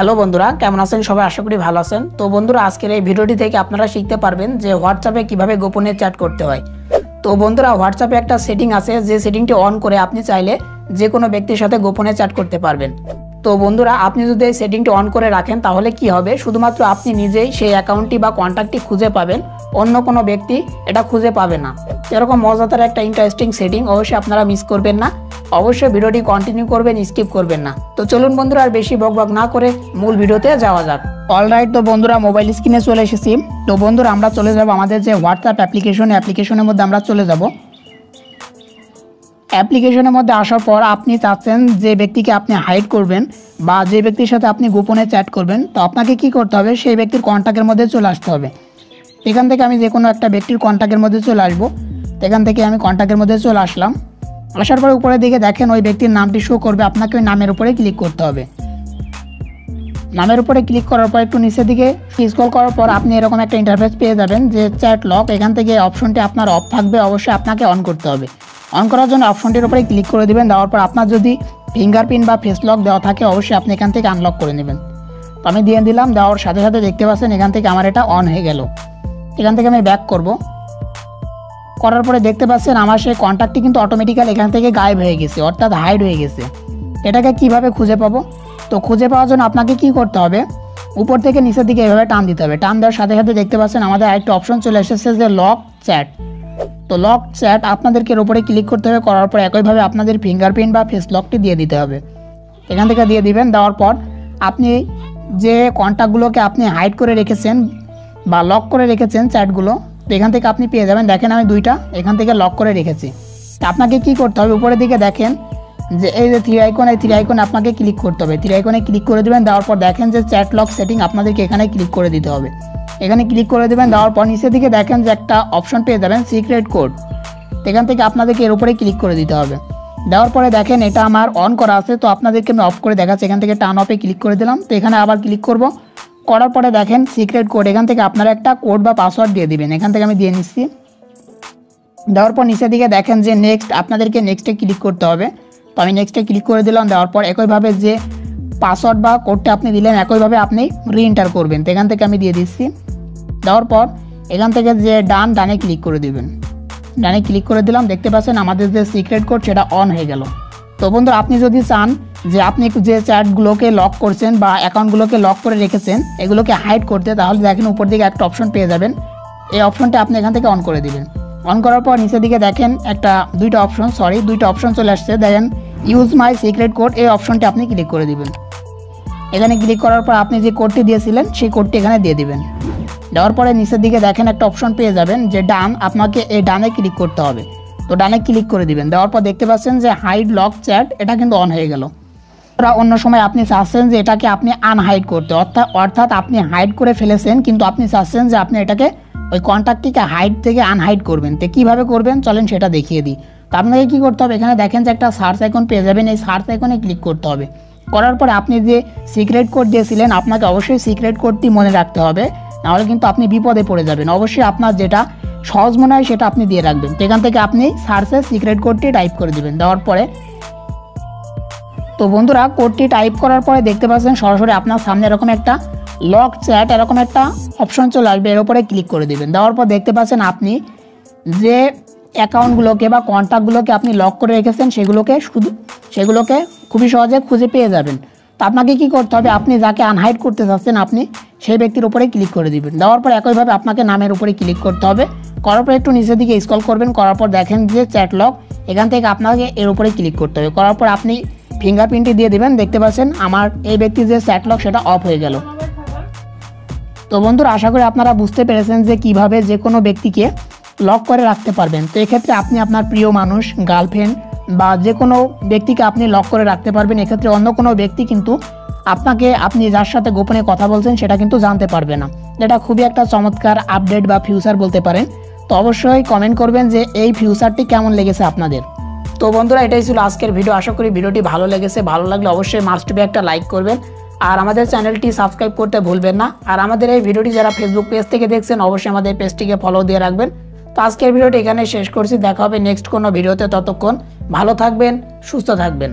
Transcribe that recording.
Hello বন্ধুরা, কেমন আছেন সবাই? আশা করি ভালো আছেন। তো বন্ধুরা, আজকের এই ভিডিওটি থেকে আপনারা শিখতে পারবেন যে হোয়াটসঅ্যাপে কিভাবে গোপনে চ্যাট করতে হয়। তো বন্ধুরা, হোয়াটসঅ্যাপে একটা সেটিং আছে, যে সেটিংটি অন করে আপনি চাইলে যে কোনো ব্যক্তির সাথে গোপনে চ্যাট করতে পারবেন। তো বন্ধুরা, আপনি যদি এই সেটিংটি অন করে রাখেন তাহলে কি হবে, শুধুমাত্র আপনি নিজেই সেই অ্যাকাউন্টটি বা কন্ট্যাক্টটি খুঁজে পাবেন, অন্য কোনো ব্যক্তি এটা খুঁজে পাবে না। এরকম মজাদার একটা ইন্টারেস্টিং সেটিং, অবশ্যই আপনারা মিস করবেন না। অবশ্যই ভিডিওটি কন্টিনিউ করবেন, স্কিপ করবেন না। তো চলুন বন্ধুরা, আর বেশি বকবক না করে মূল ভিডিওতে যাওয়া যাক। অলরাইট, তো বন্ধুরা মোবাইল স্ক্রিনে চলে এসেছি। তো বন্ধুরা, আমরা চলে যাব আমাদের যে হোয়াটসঅ্যাপ অ্যাপ্লিকেশনের মধ্যে আমরা চলে যাব। অ্যাপ্লিকেশনের মধ্যে আসার পর আপনি চাচ্ছেন যে ব্যক্তিকে আপনি হাইড করবেন বা যে ব্যক্তির সাথে আপনি গোপনে চ্যাট করবেন, তো আপনাকে কি করতে হবে, সেই ব্যক্তির কন্ট্যাক্টের মধ্যে চলে আসতে হবে। এখান থেকে আমি যে কোনো একটা ব্যক্তির কন্ট্যাক্টের মধ্যে চলে আসবো। এখান থেকে আমি কন্ট্যাক্টের মধ্যে চলে আসলাম। আসার পরে উপরের দিকে দেখেন ওই ব্যক্তির নামটি শো করবে, আপনাকে ওই নামের উপরে ক্লিক করতে হবে। নামের উপরে ক্লিক করার পর একটু নিচের দিকে স্ক্রল করার পর আপনি এরকম একটা ইন্টারফেস পেয়ে যাবেন যে চ্যাট লক। এখান থেকে অপশনটি আপনার অফ থাকবে, অবশ্যই আপনাকে অন করতে হবে। অন করার জন্য অপশনটির উপরে ক্লিক করে দেবেন। দেওয়ার পর আপনার যদি ফিঙ্গারপ্রিন্ট বা ফেস লক দেওয়া থাকে, অবশ্যই আপনি এখান থেকে আনলক করে নেবেন। তো আমি দিয়ে দিলাম। দেওয়ার সাথে সাথে দেখতে পাচ্ছেন এখান থেকে আমার এটা অন হয়ে গেল। এখান থেকে আমি ব্যাক করব। করার পরে দেখতে পাচ্ছেন আমার সেই কন্ট্যাক্টটি কিন্তু অটোমেটিক্যালি এখান থেকে গায়েব হয়ে গেছে, অর্থাৎ হাইড হয়ে গেছে। এটাকে কিভাবে খুঁজে পাবো? তো খুঁজে পাওয়ার জন্য আপনাকে কি করতে হবে, উপর থেকে নিচের দিকে এভাবে টান দিতে হবে। টান দেওয়ার সাথে সাথে দেখতে পাচ্ছেন আমাদের আরেকটা অপশন চলে এসেছে যে লক চ্যাট। তো লক চ্যাট আপনাদেরকে এর উপরে ক্লিক করতে হবে। করার পর একইভাবে আপনাদের ফিঙ্গারপ্রিন্ট বা ফেস লকটি দিয়ে দিতে হবে। এখান থেকে দিয়ে দিবেন। দেওয়ার পর আপনি যে কন্ট্যাক্টগুলোকে আপনি হাইড করে রেখেছেন বা লক করে রেখেছেন চ্যাটগুলো, তো এখান থেকে আপনি পেয়ে যাবেন। দেখেন আমি দুইটা এখান থেকে লক করে রেখেছি। তো আপনাকে কি করতে হবে, উপরের দিকে দেখেন যে এই যে থ্রি আইকন, এই থ্রি আইকনে আপনাকে ক্লিক করতে হবে। থ্রি আইকনে ক্লিক করে দেবেন। দেওয়ার পর দেখেন যে চ্যাট লক সেটিং, আপনাদেরকে এখানে ক্লিক করে দিতে হবে। এখানে ক্লিক করে দেবেন। দেওয়ার পর নিচের দিকে দেখেন যে একটা অপশন পেয়ে যাবেন সিক্রেট কোড। এখান থেকে আপনাদেরকে এর উপরে ক্লিক করে দিতে হবে। দেওয়ার পরে দেখেন এটা আমার অন করা আছে, তো আপনাদেরকে আমি অফ করে দেখাচ্ছি। এখান থেকে টার্ন অফে ক্লিক করে দিলাম। তো এখানে আবার ক্লিক করব। করার পরে দেখেন সিক্রেট কোড, এখান থেকে আপনারা একটা কোড বা পাসওয়ার্ড দিয়ে দিবেন। এখান থেকে আমি দিয়ে নিচ্ছি। দেওয়ার পর নিচের দিকে দেখেন যে নেক্সট, আপনাদেরকে নেক্সটে ক্লিক করতে হবে। তো আমি নেক্সটে ক্লিক করে দিলাম। দেওয়ার পর একইভাবে যে পাসওয়ার্ড বা কোডটা আপনি দিলেন একইভাবে আপনি রিএন্টার করবেন। তো এখান থেকে আমি দিয়ে দিচ্ছি। দেওয়ার পর এখান থেকে যে ডানে ক্লিক করে দিবেন। ডানে ক্লিক করে দিলাম। দেখতে পাচ্ছেন আমাদের যে সিক্রেট কোড সেটা অন হয়ে গেল। তো বন্ধুরা, আপনি যদি চান যে আপনি যে চ্যাটগুলোকে লক করছেন বা অ্যাকাউন্টগুলোকে লক করে রেখেছেন এগুলোকে হাইড করতে, তাহলে দেখেন উপর দিকে একটা অপশন পেয়ে যাবেন। এই অপশনটা আপনি এখান থেকে অন করে দিবেন। অন করার পর নিচের দিকে দেখেন দুইটা অপশন চলে আসছে। দেখেন ইউজ মাই সিক্রেট কোড, এই অপশনটি আপনি ক্লিক করে দিবেন। এখানে ক্লিক করার পর আপনি যে কোডটি দিয়েছিলেন সেই কোডটি এখানে দিয়ে দিবেন। দেওয়ার পরে নিচের দিকে দেখেন একটা অপশন পেয়ে যাবেন যে ডান, আপনাকে এই ডানে ক্লিক করতে হবে। তো ডানে ক্লিক করে দিবেন। দেওয়ার পর দেখতে পাচ্ছেন যে হাইড লক চ্যাট, এটা কিন্তু অন হয়ে গেল। অন্য সময় আপনি চাচ্ছেন যে এটাকে আপনি আনহাইড করতে, অর্থাৎ আপনি হাইড করে ফেলেছেন কিন্তু আপনি চাচ্ছেন যে আপনি এটাকে ওই কন্ট্যাক্টটিকে হাইড থেকে আনহাইড করবেন। তো কীভাবে করবেন চলেন সেটা দেখিয়ে দিই। তো আপনাকে কী করতে হবে, এখানে দেখেন যে একটা সার্চ আইকন পেয়ে যাবেন, এই সার্চ আইকনে ক্লিক করতে হবে। করার পরে আপনি যে সিক্রেট কোড দিয়েছিলেন আপনাকে অবশ্যই সিক্রেট কোডটি মনে রাখতে হবে, নাহলে কিন্তু আপনি বিপদে পড়ে যাবেন। অবশ্যই আপনার যেটা সহজ মনে হয় সেটা আপনি দিয়ে রাখবেন। তো এখান থেকে আপনি সার্চে সিক্রেট কোডটি টাইপ করে দেবেন। দেওয়ার পরে তো বন্ধুরা, কোডটি টাইপ করার পরে দেখতে পাচ্ছেন সরাসরি আপনার সামনে এরকম একটা লক চ্যাট, এরকম একটা অপশন চলে আসবে, এর উপরে ক্লিক করে দেবেন। দেওয়ার পর দেখতে পাচ্ছেন আপনি যে অ্যাকাউন্টগুলোকে বা কন্ট্যাক্টগুলোকে আপনি লক করে রেখেছেন সেগুলোকে খুবই সহজে খুঁজে পেয়ে যাবেন। তো আপনাকে কি করতে হবে, আপনি যাকে আনহাইড করতে চাচ্ছেন আপনি সেই ব্যক্তির উপরে ক্লিক করে দিবেন। দেওয়ার পর একইভাবে আপনাকে নামের উপরে ক্লিক করতে হবে। করার পর একটু নিচের দিকে স্ক্রল করবেন। করার পর দেখেন যে চ্যাট লক, এখান থেকে আপনাকে এর উপরে ক্লিক করতে হবে। করার পর আপনি ফিঙ্গারপ্রিন্টটি দিয়ে দেবেন। দেখতে পাচ্ছেন আমার এই ব্যক্তির যে চ্যাট লক সেটা অফ হয়ে গেল। তো বন্ধুরা, আশা করি আপনারা বুঝতে পেরেছেন যে কিভাবে যে কোনো ব্যক্তিকে লক করে রাখতে পারবেন। তো এক্ষেত্রে আপনি আপনার প্রিয় মানুষ, গার্লফ্রেন্ড বা যে কোনো ব্যক্তিকে আপনি লক করে রাখতে পারবেন। এক্ষেত্রে অন্য কোনো ব্যক্তি কিন্তু আপনি যার সাথে গোপনে কথা বলছেন সেটা কিন্তু জানতে পারবে না। এটা খুবই একটা চমৎকার আপডেট বা ফিউচার বলতে পারেন। তো অবশ্যই কমেন্ট করবেন যে এই ফিউচারটি কেমন লেগেছে আপনাদের। তো বন্ধুরা, এটাই ছিল আজকের ভিডিও। আশা করি ভিডিওটি ভালো লেগেছে। ভালো লাগলে অবশ্যই মাস্ট বি একটা লাইক করবেন আর আমাদের চ্যানেলটি সাবস্ক্রাইব করতে ভুলবেন না। আর আমাদের এই ভিডিওটি যারা ফেসবুক পেজ থেকে দেখছেন অবশ্যই আমাদের পেজটিকে ফলো দিয়ে রাখবেন। তো আজকের ভিডিওটি এখানে শেষ করছি। দেখা হবে নেক্সট কোনো ভিডিওতে। ততক্ষণ ভালো থাকবেন, সুস্থ থাকবেন।